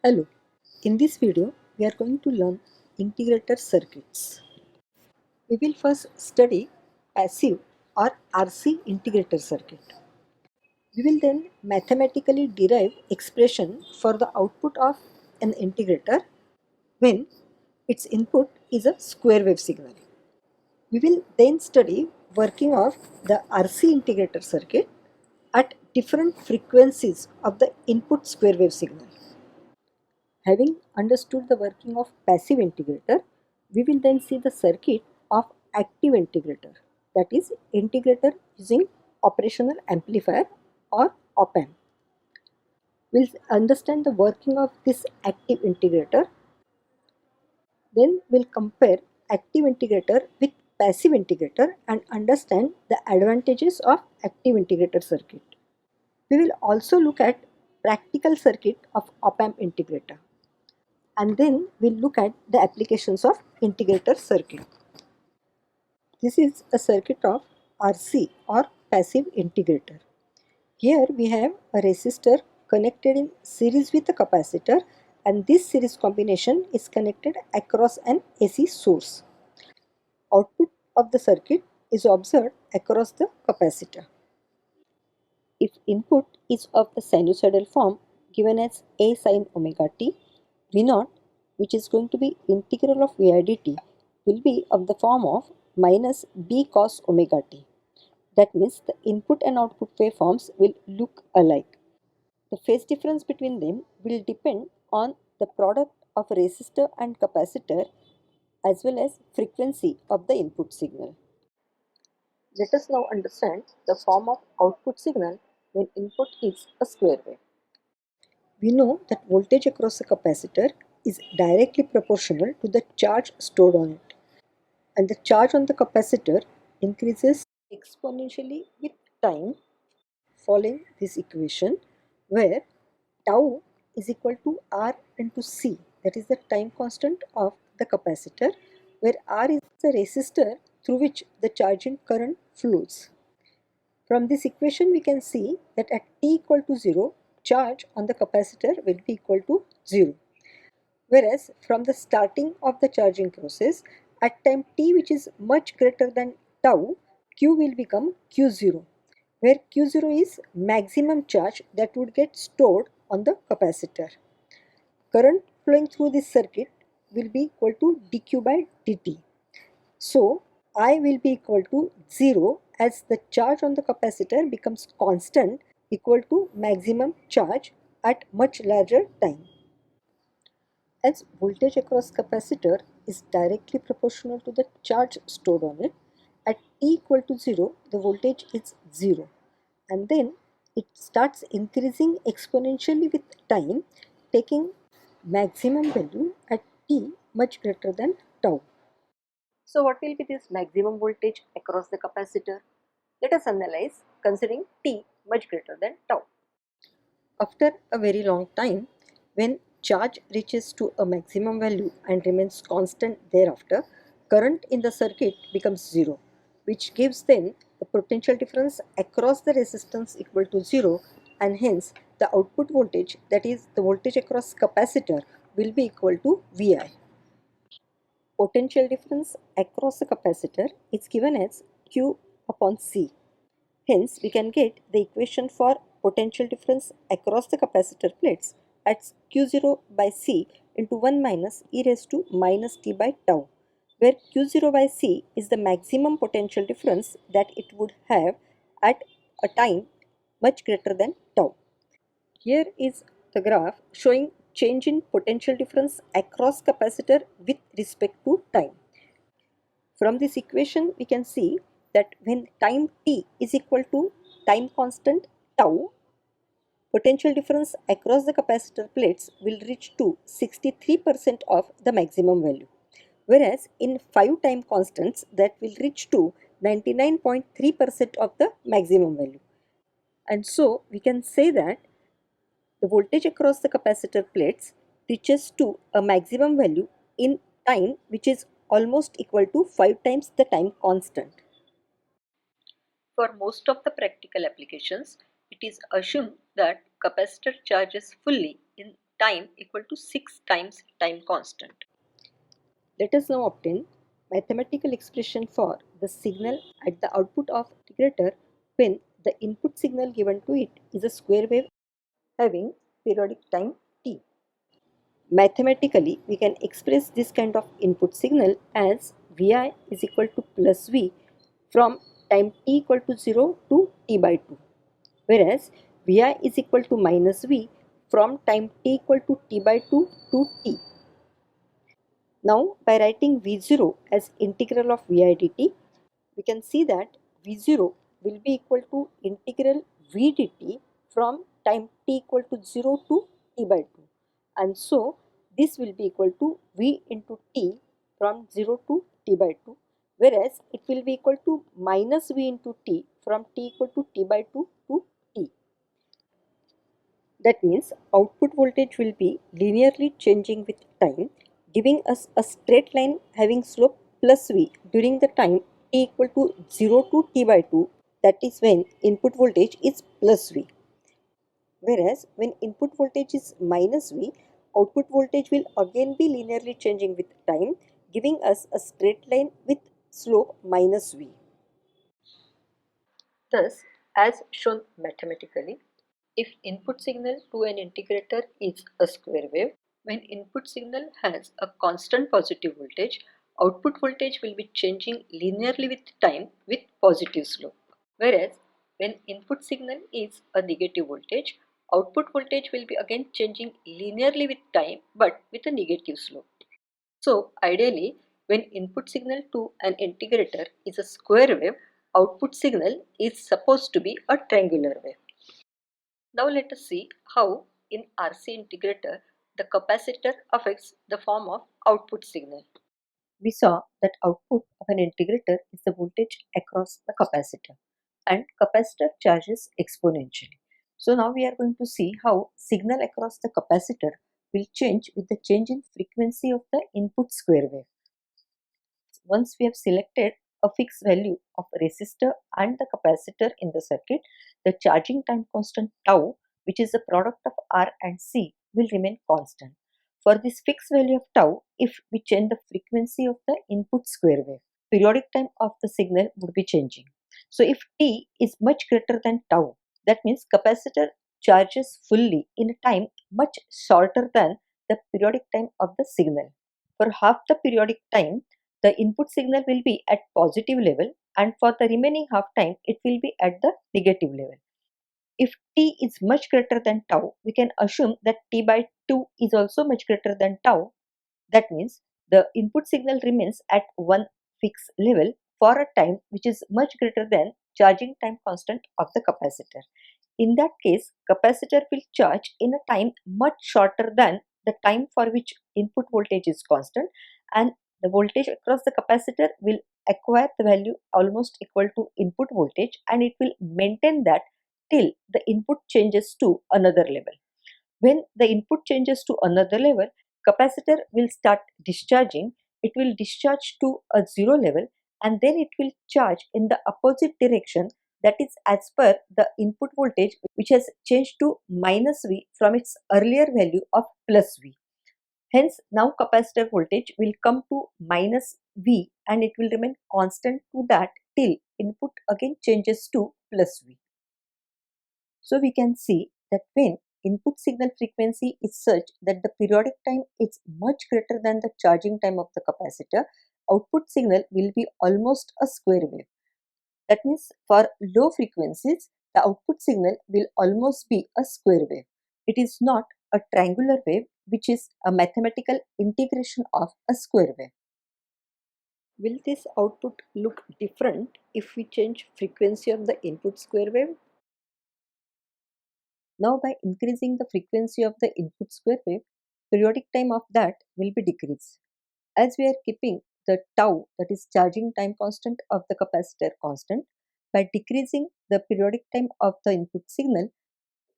Hello, in this video we are going to learn integrator circuits. We will first study passive or RC integrator circuit. We will then mathematically derive expression for the output of an integrator when its input is a square wave signal. We will then study working of the RC integrator circuit at different frequencies of the input square wave signal. Having understood the working of passive integrator, we will then see the circuit of active integrator, that is integrator using operational amplifier or op-amp. We'll understand the working of this active integrator, then we'll compare active integrator with passive integrator and understand the advantages of active integrator circuit. We will also look at practical circuit of op-amp integrator. And then we'll look at the applications of integrator circuit. This is a circuit of RC or passive integrator. Here we have a resistor connected in series with a capacitor, and this series combination is connected across an AC source. Output of the circuit is observed across the capacitor. If input is of the sinusoidal form given as A sin omega t, V0, which is going to be integral of Vi dt, will be of the form of minus B cos omega t. That means the input and output waveforms will look alike. The phase difference between them will depend on the product of resistor and capacitor as well as frequency of the input signal. Let us now understand the form of output signal when input is a square wave. We know that voltage across a capacitor is directly proportional to the charge stored on it, and the charge on the capacitor increases exponentially with time following this equation, where tau is equal to R into C, that is the time constant of the capacitor, where R is the resistor through which the charging current flows. From this equation we can see that at t equal to 0, charge on the capacitor will be equal to 0. Whereas from the starting of the charging process, at time t which is much greater than tau, Q will become Q0, where Q0 is maximum charge that would get stored on the capacitor. Current flowing through this circuit will be equal to dq by dt. So I will be equal to 0 as the charge on the capacitor becomes constant, equal to maximum charge at much larger time. As voltage across capacitor is directly proportional to the charge stored on it, at t equal to 0, the voltage is 0, and then it starts increasing exponentially with time, taking maximum value at t much greater than tau. So what will be this maximum voltage across the capacitor? Let us analyze considering t much greater than tau. After a very long time, when charge reaches to a maximum value and remains constant thereafter, current in the circuit becomes 0, which gives then the potential difference across the resistance equal to 0, and hence the output voltage, that is the voltage across capacitor, will be equal to Vi. Potential difference across a capacitor is given as Q upon C. Hence, we can get the equation for potential difference across the capacitor plates as Q0 by C into 1 minus e raised to minus t by tau, where Q0 by C is the maximum potential difference that it would have at a time much greater than tau. Here is the graph showing change in potential difference across capacitor with respect to time. From this equation we can see that when time t is equal to time constant tau, potential difference across the capacitor plates will reach to 63% of the maximum value, whereas in 5 time constants that will reach to 99.3% of the maximum value. And so we can say that the voltage across the capacitor plates reaches to a maximum value in time which is almost equal to 5 times the time constant. For most of the practical applications, it is assumed that capacitor charges fully in time equal to 6 times time constant. Let us now obtain mathematical expression for the signal at the output of integrator when the input signal given to it is a square wave having periodic time t. Mathematically, we can express this kind of input signal as Vi is equal to plus V from time t equal to 0 to t by 2, whereas Vi is equal to minus V from time t equal to t by 2 to t. Now, by writing V0 as integral of Vi dt, we can see that V0 will be equal to integral V dt from time t equal to 0 to t by 2. And so, this will be equal to V into t from 0 to t by 2, whereas it will be equal to minus V into t from t equal to t by 2 to t. That means output voltage will be linearly changing with time, giving us a straight line having slope plus V during the time t equal to 0 to t by 2, that is when input voltage is plus V. Whereas when input voltage is minus V, output voltage will again be linearly changing with time, giving us a straight line with slope minus V. Thus, as shown mathematically, if input signal to an integrator is a square wave, when input signal has a constant positive voltage, output voltage will be changing linearly with time with positive slope. Whereas when input signal is a negative voltage, output voltage will be again changing linearly with time but with a negative slope. So ideally, when input signal to an integrator is a square wave, output signal is supposed to be a triangular wave. Now let us see how in RC integrator the capacitor affects the form of output signal. We saw that output of an integrator is the voltage across the capacitor, and capacitor charges exponentially. So now we are going to see how signal across the capacitor will change with the change in frequency of the input square wave. Once we have selected a fixed value of resistor and the capacitor in the circuit, the charging time constant tau, which is the product of R and C, will remain constant. For this fixed value of tau, if we change the frequency of the input square wave, periodic time of the signal would be changing. So if t is much greater than tau, that means capacitor charges fully in a time much shorter than the periodic time of the signal. For half the periodic time, the input signal will be at positive level, and for the remaining half time it will be at the negative level. If t is much greater than tau, we can assume that t by 2 is also much greater than tau. That means the input signal remains at one fixed level for a time which is much greater than charging time constant of the capacitor. In that case, capacitor will charge in a time much shorter than the time for which input voltage is constant, and the voltage across the capacitor will acquire the value almost equal to input voltage, and it will maintain that till the input changes to another level. When the input changes to another level, capacitor will start discharging. It will discharge to a zero level, and then it will charge in the opposite direction, that is as per the input voltage which has changed to minus V from its earlier value of plus V. Hence, now capacitor voltage will come to minus V and it will remain constant to that till input again changes to plus V. So we can see that when input signal frequency is such that the periodic time is much greater than the charging time of the capacitor, output signal will be almost a square wave. That means for low frequencies, the output signal will almost be a square wave. It is not a triangular wave, which is a mathematical integration of a square wave. Will this output look different if we change frequency of the input square wave? Now by increasing the frequency of the input square wave, periodic time of that will be decreased. As we are keeping the tau, that is charging time constant of the capacitor, constant, by decreasing the periodic time of the input signal,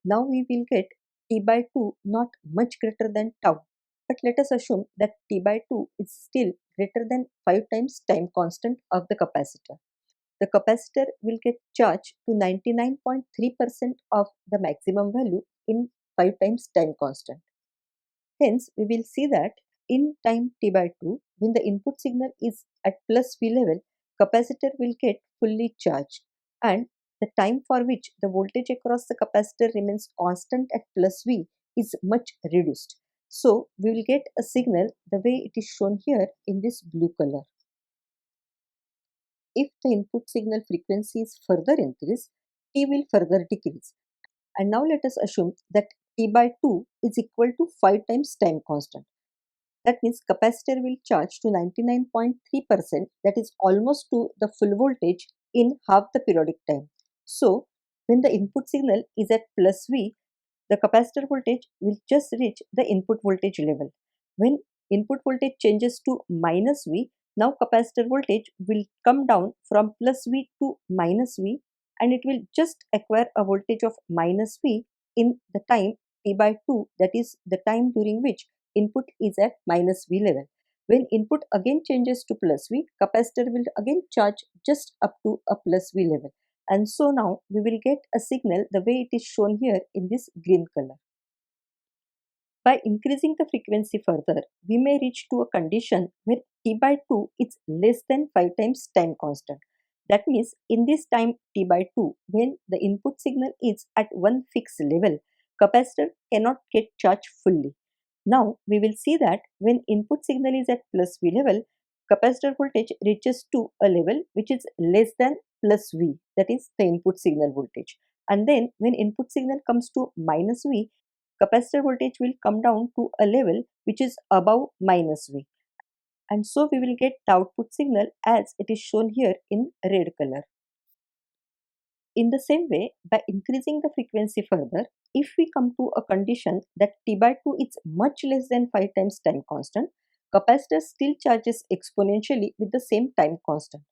now we will get t by 2 not much greater than tau. But let us assume that t by 2 is still greater than 5 times time constant of the capacitor. The capacitor will get charged to 99.3% of the maximum value in 5 times time constant. Hence, we will see that in time t by 2, when the input signal is at plus V level, capacitor will get fully charged, and the time for which the voltage across the capacitor remains constant at plus V is much reduced. So, we will get a signal the way it is shown here in this blue color. If the input signal frequency is further increased, T will further decrease. And now let us assume that T by 2 is equal to 5 times time constant. That means capacitor will charge to 99.3%, that is almost to the full voltage in half the periodic time. So, when the input signal is at plus V, the capacitor voltage will just reach the input voltage level. When input voltage changes to minus V, now capacitor voltage will come down from plus V to minus V, and it will just acquire a voltage of minus V in the time T by 2, that is the time during which input is at minus V level. When input again changes to plus V, capacitor will again charge just up to a plus V level. And so now we will get a signal the way it is shown here in this green color. By increasing the frequency further, we may reach to a condition where T by 2 is less than 5 times time constant. That means in this time T by 2, when the input signal is at one fixed level, capacitor cannot get charged fully. Now we will see that when input signal is at plus V level, capacitor voltage reaches to a level which is less than plus V, that is the input signal voltage. And then when input signal comes to minus V, capacitor voltage will come down to a level which is above minus V. And so we will get the output signal as it is shown here in red color. In the same way, by increasing the frequency further, if we come to a condition that T by 2 is much less than 5 times time constant, capacitor still charges exponentially with the same time constant.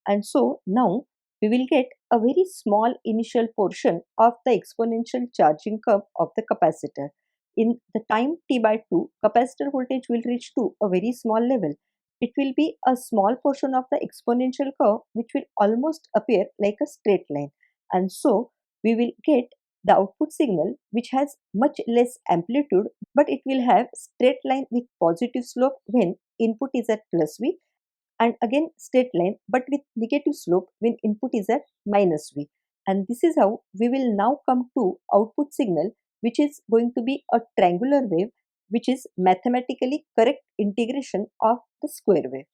And so now we will get a very small initial portion of the exponential charging curve of the capacitor. In the time T by 2, capacitor voltage will reach to a very small level. It will be a small portion of the exponential curve which will almost appear like a straight line. And so we will get the output signal which has much less amplitude, but it will have straight line with positive slope when input is at plus V, and again straight line but with negative slope when input is at minus V. And this is how we will now come to output signal, which is going to be a triangular wave, which is mathematically correct integration of the square wave.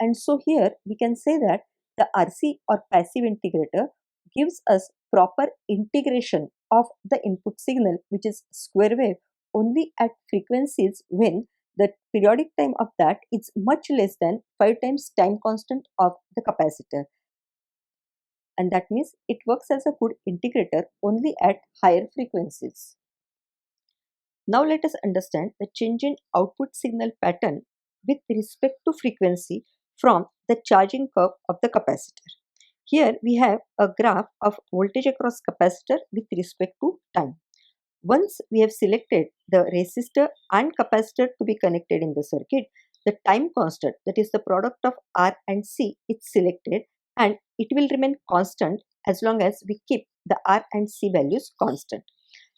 And so here we can say that the RC or passive integrator gives us proper integration of the input signal, which is square wave, only at frequencies when the periodic time of that is much less than 5 times time constant of the capacitor. And that means it works as a good integrator only at higher frequencies. Now let us understand the change in output signal pattern with respect to frequency from the charging curve of the capacitor. Here we have a graph of voltage across capacitor with respect to time. Once we have selected the resistor and capacitor to be connected in the circuit, the time constant, that is the product of R and C, is selected, and it will remain constant as long as we keep the R and C values constant.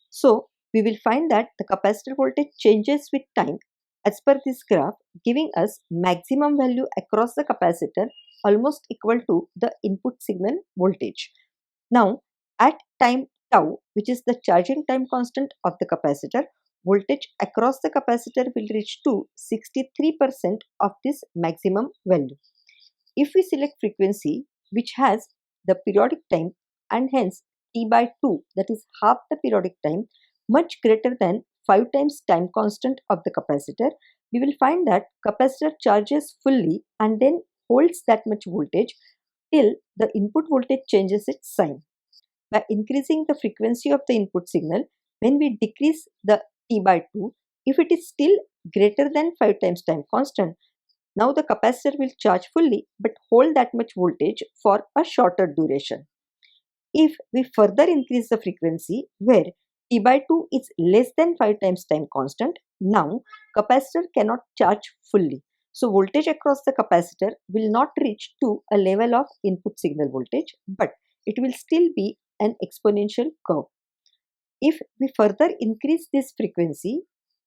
So we will find that the capacitor voltage changes with time as per this graph, giving us maximum value across the capacitor almost equal to the input signal voltage. Now at time tau, which is the charging time constant of the capacitor, voltage across the capacitor will reach to 63% of this maximum value. If we select frequency which has the periodic time and hence T by 2, that is half the periodic time, much greater than 5 times time constant of the capacitor, we will find that capacitor charges fully and then holds that much voltage till the input voltage changes its sign. By increasing the frequency of the input signal, when we decrease the T by 2, if it is still greater than 5 times time constant, now the capacitor will charge fully but hold that much voltage for a shorter duration. If we further increase the frequency where T by 2 is less than 5 times time constant, now capacitor cannot charge fully. So voltage across the capacitor will not reach to a level of input signal voltage, but it will still be an exponential curve. If we further increase this frequency,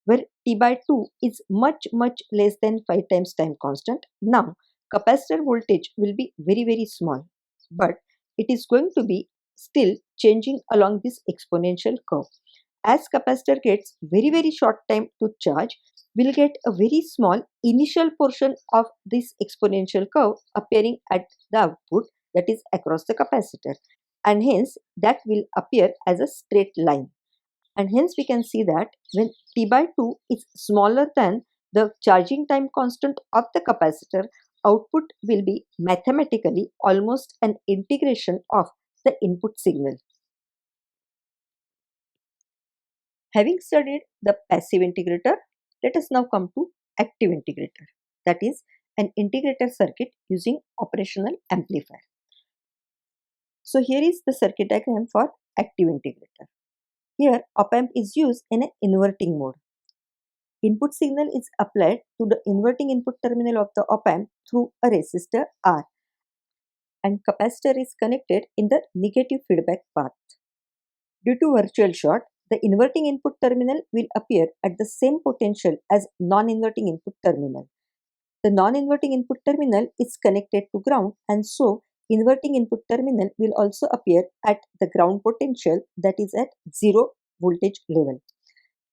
where T by 2 is much less than 5 times time constant, now capacitor voltage will be very small, but it is going to be still changing along this exponential curve. As capacitor gets very short time to charge, we'll get a very small initial portion of this exponential curve appearing at the output, that is across the capacitor, and hence that will appear as a straight line. And hence we can see that when T by 2 is smaller than the charging time constant of the capacitor, output will be mathematically almost an integration of the input signal. Having studied the passive integrator, let us now come to active integrator, that is an integrator circuit using operational amplifier. So here is the circuit diagram for active integrator. Here op-amp is used in an inverting mode. Input signal is applied to the inverting input terminal of the op-amp through a resistor R, and capacitor is connected in the negative feedback path. Due to virtual short, the inverting input terminal will appear at the same potential as non-inverting input terminal. The non-inverting input terminal is connected to ground, and so inverting input terminal will also appear at the ground potential, that is at 0 voltage level.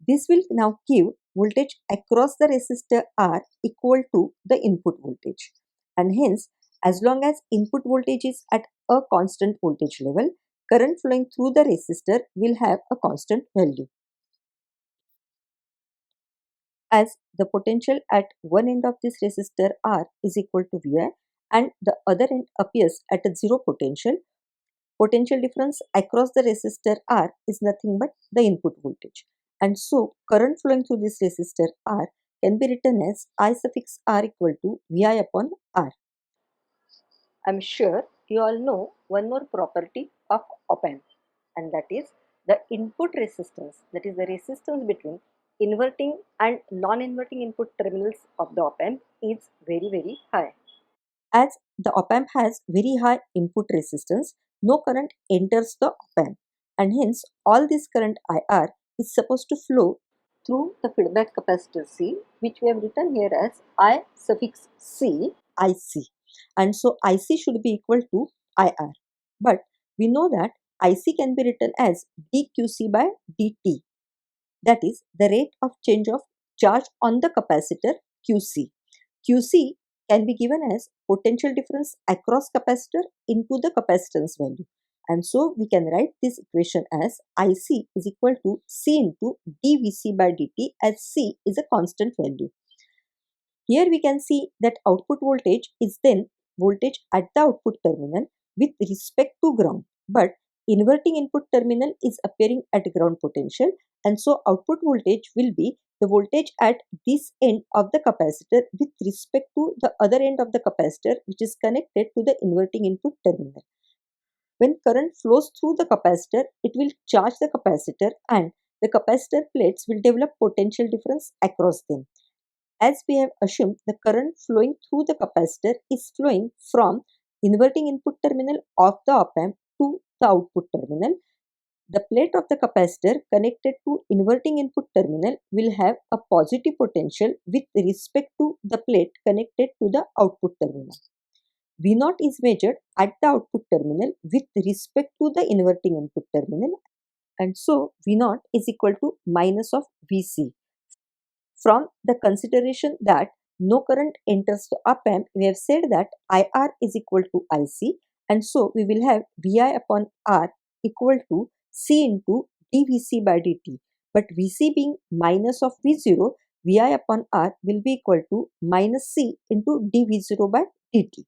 This will now give voltage across the resistor R equal to the input voltage, and hence as long as input voltage is at a constant voltage level, current flowing through the resistor will have a constant value. As the potential at one end of this resistor R is equal to Vi and the other end appears at a 0 potential, potential difference across the resistor R is nothing but the input voltage. And so current flowing through this resistor R can be written as I suffix R equal to Vi upon R. I'm sure you all know one more property of op-amp, and that is the input resistance, that is the resistance between inverting and non-inverting input terminals of the op-amp is very high. As the op-amp has very high input resistance, no current enters the op-amp, and hence all this current IR is supposed to flow Through the feedback capacitor C, which we have written here as I suffix C, IC, and so IC should be equal to IR. But we know that IC can be written as dQc by dt, that is the rate of change of charge on the capacitor QC. QC can be given as potential difference across capacitor into the capacitance value. And so we can write this equation as IC is equal to C into dVc by dt, as C is a constant value. Here we can see that output voltage is then voltage at the output terminal with respect to ground, but inverting input terminal is appearing at ground potential, and so output voltage will be the voltage at this end of the capacitor with respect to the other end of the capacitor, which is connected to the inverting input terminal. When current flows through the capacitor, it will charge the capacitor and the capacitor plates will develop potential difference across them. As we have assumed, the current flowing through the capacitor is flowing from inverting input terminal of the op-amp to the output terminal. The plate of the capacitor connected to inverting input terminal will have a positive potential with respect to the plate connected to the output terminal. V0 is measured at the output terminal with respect to the inverting input terminal, and so V0 is equal to minus of Vc. From the consideration that no current enters the op-amp, we have said that IR is equal to IC, and so we will have Vi upon R equal to C into dVc by dt. But Vc being minus of V0, Vi upon R will be equal to minus C into dV0 by dt.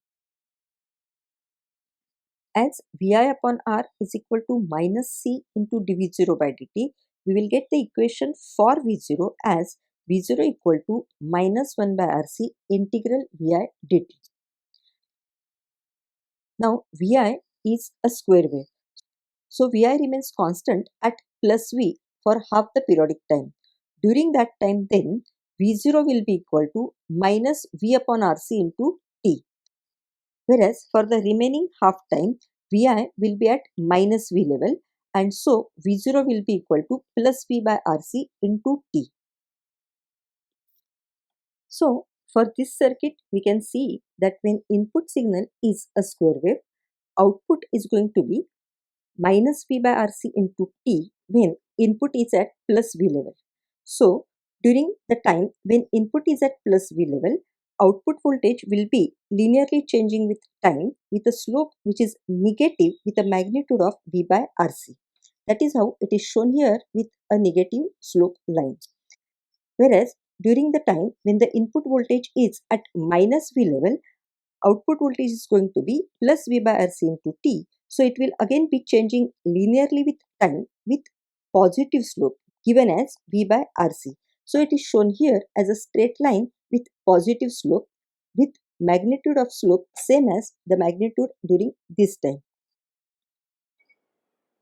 As Vi upon R is equal to minus C into dV0 by dt, we will get the equation for V0 as V0 equal to minus 1 by RC integral Vi dt. Now Vi is a square wave, so Vi remains constant at plus V for half the periodic time. During that time then V0 will be equal to minus V upon RC into T. Whereas for the remaining half time, Vi will be at minus V level, and so V0 will be equal to plus V by RC into T. So for this circuit, we can see that when input signal is a square wave, output is going to be minus V by RC into T when input is at plus V level. So during the time when input is at plus V level, output voltage will be linearly changing with time with a slope which is negative with a magnitude of V by RC. That is how it is shown here with a negative slope line. Whereas during the time when the input voltage is at minus V level, output voltage is going to be plus V by RC into T. So it will again be changing linearly with time with positive slope given as V by RC. So it is shown here as a straight line with positive slope with magnitude of slope same as the magnitude during this time.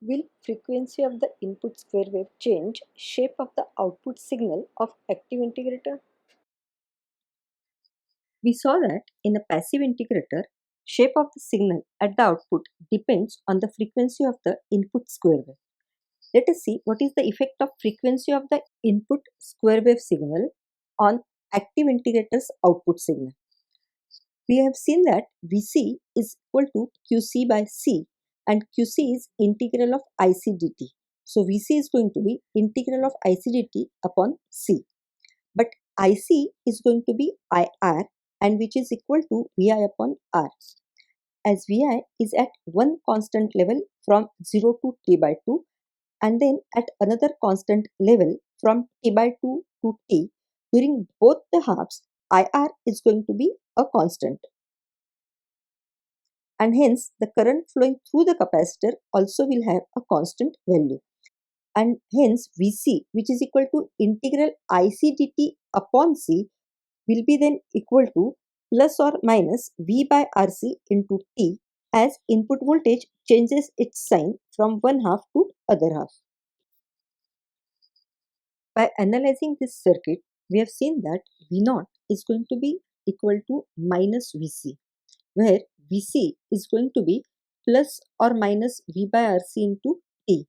Will frequency of the input square wave change shape of the output signal of active integrator? We saw that in a passive integrator, shape of the signal at the output depends on the frequency of the input square wave. Let us see what is the effect of frequency of the input square wave signal on active integrator's output signal. We have seen that Vc is equal to Qc by C and Qc is integral of IC dt. So Vc is going to be integral of IC dt upon C. But IC is going to be IR and which is equal to Vi upon R. As Vi is at one constant level from 0 to T by 2 and then at another constant level from T by 2 to T, during both the halves, IR is going to be a constant. And hence the current flowing through the capacitor also will have a constant value. And hence Vc, which is equal to integral IC dt upon C, will be then equal to plus or minus V by RC into T as input voltage changes its sign from one half to other half. By analyzing this circuit, we have seen that V0 is going to be equal to minus Vc, where Vc is going to be plus or minus V by RC into T.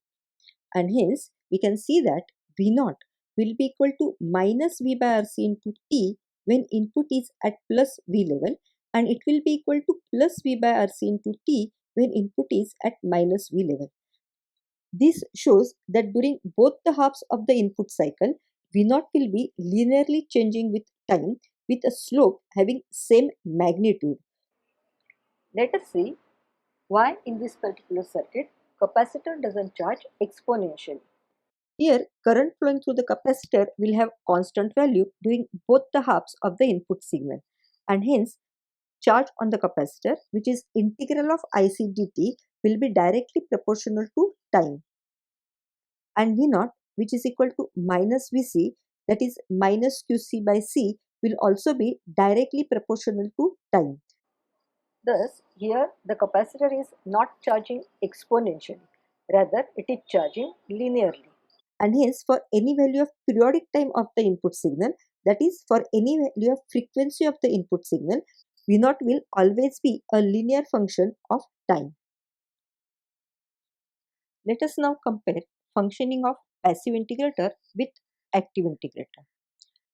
And hence, we can see that V0 will be equal to minus V by RC into T when input is at plus V level, and it will be equal to plus V by RC into T when input is at minus V level. This shows that during both the halves of the input cycle, V0 will be linearly changing with time with a slope having same magnitude. Let us see why in this particular circuit capacitor doesn't charge exponentially. Here, current flowing through the capacitor will have constant value during both the halves of the input signal, and hence charge on the capacitor, which is integral of IC dt, will be directly proportional to time. And V0, which is equal to minus Vc, that is minus Qc by C, will also be directly proportional to time. Thus, here the capacitor is not charging exponentially, rather it is charging linearly. And hence, for any value of periodic time of the input signal, that is for any value of frequency of the input signal, V0 will always be a linear function of time. Let us now compare functioning of passive integrator with active integrator.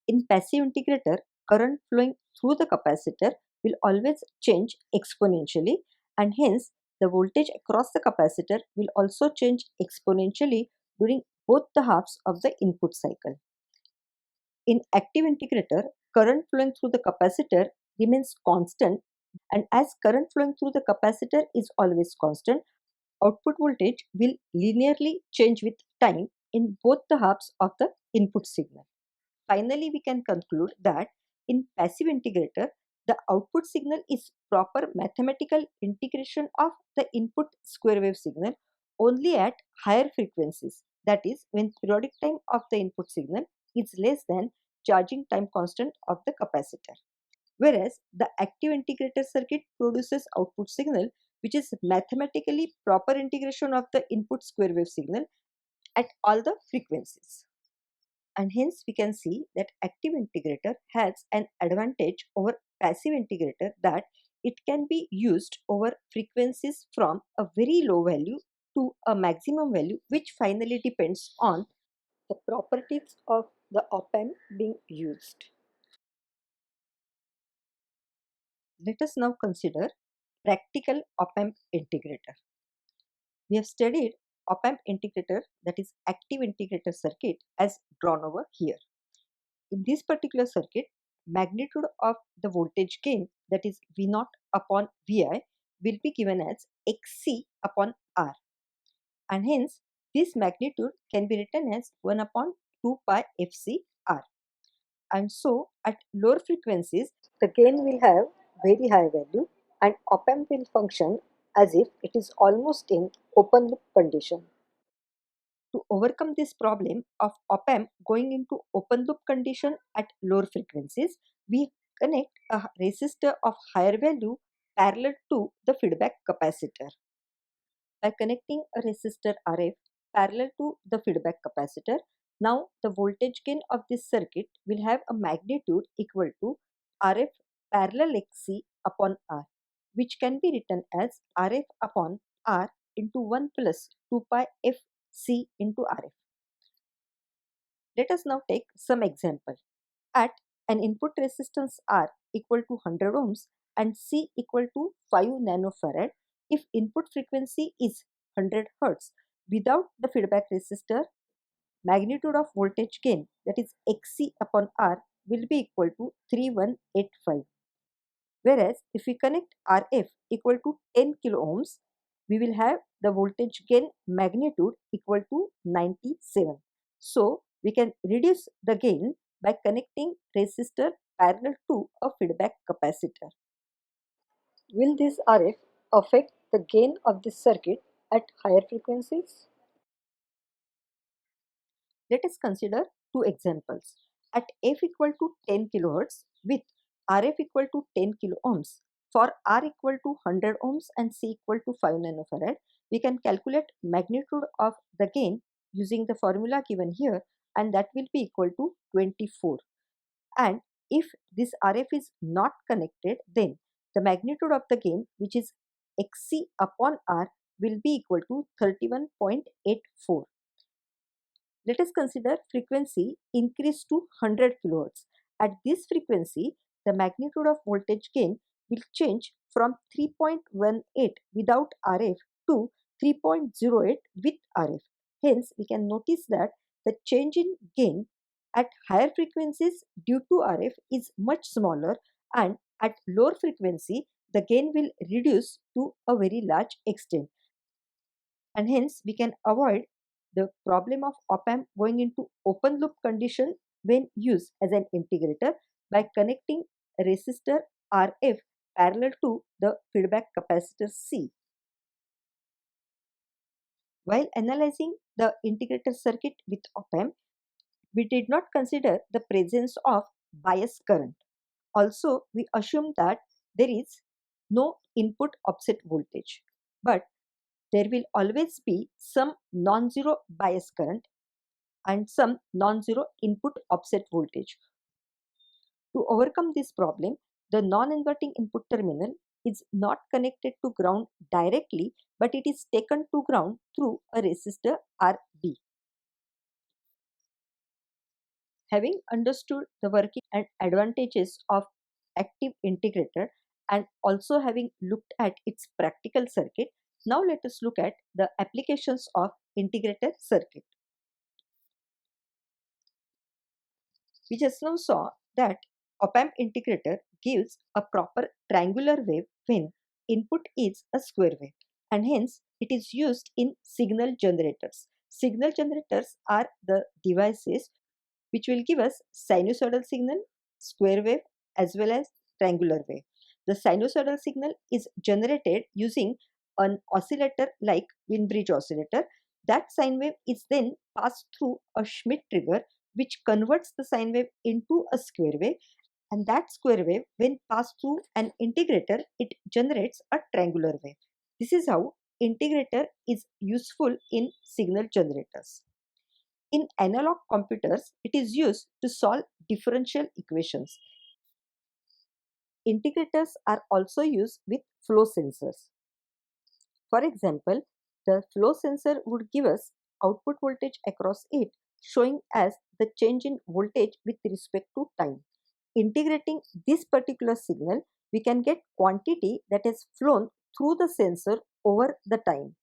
In passive integrator, current flowing through the capacitor will always change exponentially, and hence the voltage across the capacitor will also change exponentially during both the halves of the input cycle. In active integrator, current flowing through the capacitor remains constant, and as current flowing through the capacitor is always constant, output voltage will linearly change with time in both the halves of the input signal. Finally, we can conclude that in passive integrator, the output signal is proper mathematical integration of the input square wave signal only at higher frequencies, that is, when periodic time of the input signal is less than charging time constant of the capacitor. Whereas the active integrator circuit produces output signal which is mathematically proper integration of the input square wave signal at all the frequencies. And hence we can see that active integrator has an advantage over passive integrator, that it can be used over frequencies from a very low value to a maximum value which finally depends on the properties of the op-amp being used. Let us now consider practical op-amp integrator. We have studied op-amp integrator, that is active integrator circuit, as drawn over here. In this particular circuit, magnitude of the voltage gain, that is V0 upon Vi, will be given as Xc upon R, and hence this magnitude can be written as 1 upon 2 pi Fc R. And so at lower frequencies, The gain will have very high value and op-amp will function as if it is almost in open loop condition. to overcome this problem of op-amp going into open loop condition at lower frequencies, we connect a resistor of higher value parallel to the feedback capacitor. By connecting a resistor RF parallel to the feedback capacitor, now the voltage gain of this circuit will have a magnitude equal to RF parallel Xc upon R, which can be written as RF upon R into 1 plus 2 pi Fc into RF. Let us now take some example. At an input resistance R equal to 100 ohms and C equal to 5 nanofarad, if input frequency is 100 Hz, without the feedback resistor, magnitude of voltage gain, that is Xc upon R, will be equal to 3185. Whereas if we connect RF equal to 10 kilo ohms, we will have the voltage gain magnitude equal to 97. So we can reduce the gain by connecting resistor parallel to a feedback capacitor. Will this RF affect the gain of this circuit at higher frequencies? Let us consider two examples. At F equal to 10 kHz with RF equal to 10 kilo ohms, for R equal to 100 ohms and C equal to 5 nanofarad, we can calculate magnitude of the gain using the formula given here, and that will be equal to 24. And if this RF is not connected, then the magnitude of the gain, which is Xc upon R, will be equal to 31.84. Let us consider frequency increased to 100 kHz. At this frequency, the magnitude of voltage gain will change from 3.18 without RF to 3.08 with RF. Hence, we can notice that the change in gain at higher frequencies due to RF is much smaller, and at lower frequency, the gain will reduce to a very large extent, and hence we can avoid the problem of op-amp going into open loop condition when used as an integrator by connecting resistor RF parallel to the feedback capacitor C. While analyzing the integrator circuit with op-amp, we did not consider the presence of bias current. Also, we assume that there is no input offset voltage, but there will always be some non-zero bias current and some non-zero input offset voltage. To overcome this problem, the non-inverting input terminal is not connected to ground directly, but it is taken to ground through a resistor RB. Having understood the working and advantages of active integrator and also having looked at its practical circuit, now let us look at the applications of integrator circuit. We just now saw that op-amp integrator gives a proper triangular wave when input is a square wave, and hence it is used in signal generators. Signal generators are the devices which will give us sinusoidal signal, square wave as well as triangular wave. The sinusoidal signal is generated using an oscillator like Wien-Bridge oscillator. That sine wave is then passed through a Schmidt trigger which converts the sine wave into a square wave, and that square wave when passed through an integrator, it generates a triangular wave. This is how integrator is useful in signal generators. In analog computers, it is used to solve differential equations. Integrators are also used with flow sensors. For example, The flow sensor would give us output voltage across it, showing as the change in voltage with respect to time. Integrating this particular signal, we can get quantity that has flown through the sensor over the time.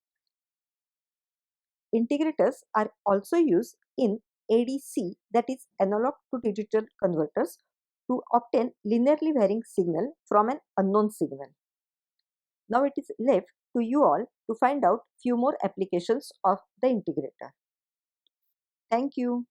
Integrators are also used in ADC, that is analog to digital converters, to obtain linearly varying signal from an unknown signal. Now it is left to you all to find out few more applications of the integrator. Thank you.